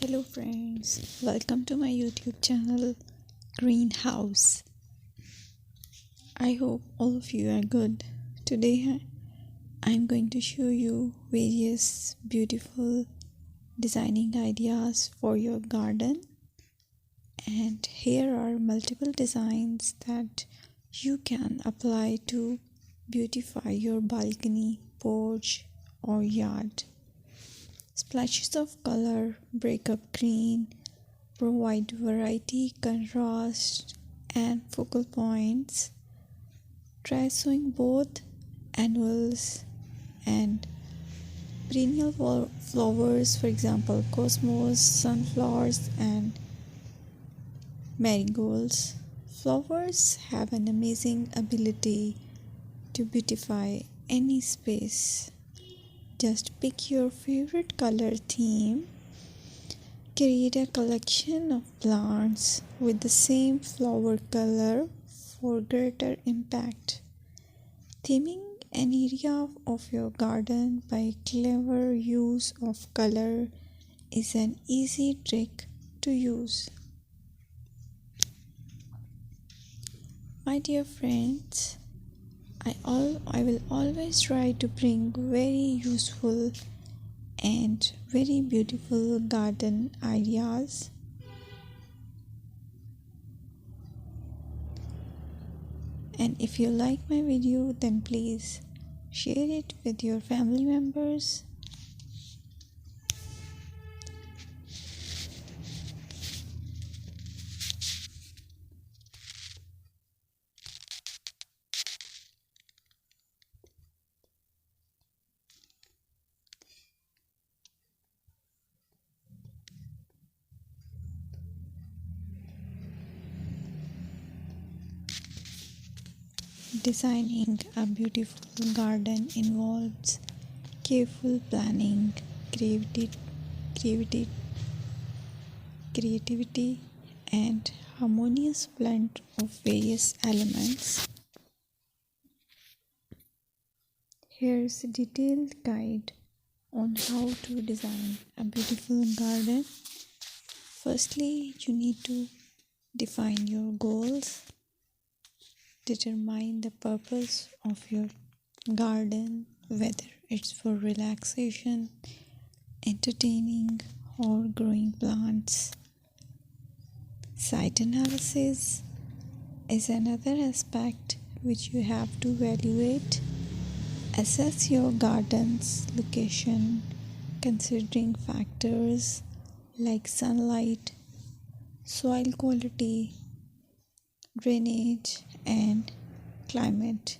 Hello friends, welcome to my YouTube channel Greenhouse. I hope all of you are good. Today I'm going to show you various beautiful designing ideas for your garden, and here are multiple designs that you can apply to beautify your balcony, porch or yard. Splashes of color break up green, provide variety, contrast, and focal points. Try sowing both annuals and perennial flowers, for example, cosmos, sunflowers, and marigolds. Flowers have an amazing ability to beautify any space. Just pick your favorite color theme. Create a collection of plants with the same flower color for greater impact. Theming an area of your garden by clever use of color is an easy trick to use. My dear friends, I will always try to bring very useful and very beautiful garden ideas. And if you like my video, then please share it with your family members. Designing a beautiful garden involves careful planning, creativity, creativity, and harmonious blend of various elements. Here's a detailed guide on how to design a beautiful garden. Firstly, you need to define your goals. Determine the purpose of your garden, whether it's for relaxation, entertaining, or growing plants. Site analysis is another aspect which you have to evaluate. Assess your garden's location, considering factors like sunlight, soil quality, drainage, and climate.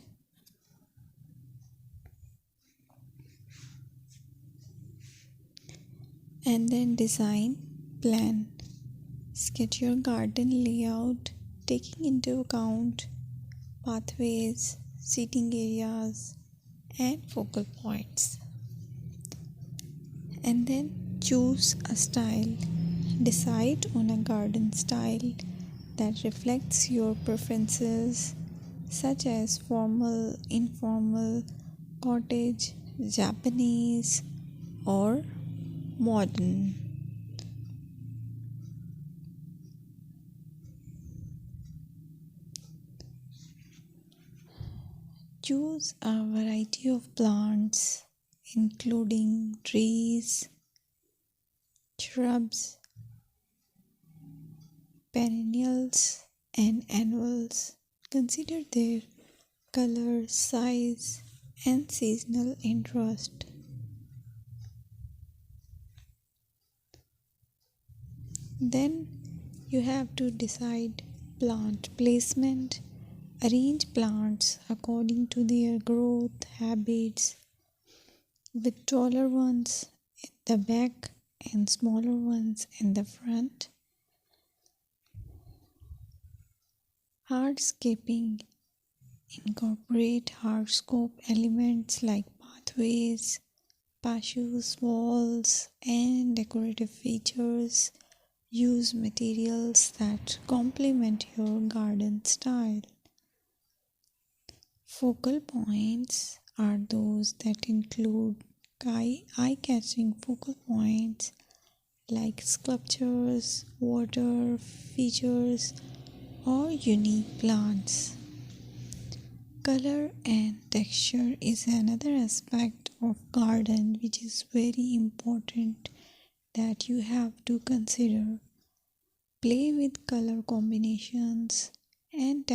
And then design, plan. Sketch your garden layout, taking into account pathways, seating areas, and focal points. And then choose a style. Decide on a garden style that reflects your preferences, such as formal, informal, cottage, Japanese, or modern. Choose a variety of plants, including trees, shrubs, perennials, and annuals. Consider their color, size, and seasonal interest. Then you have to decide plant placement. Arrange plants according to their growth habits, with taller ones in the back and smaller ones in the front. Hardscaping. Incorporate hardscape elements like pathways, patios, walls, and decorative features. Use materials that complement your garden style. Focal points are those that include eye-catching focal points like sculptures, water features, or unique plants. Color and texture is another aspect of garden which is very important that you have to consider. Play with color combinations and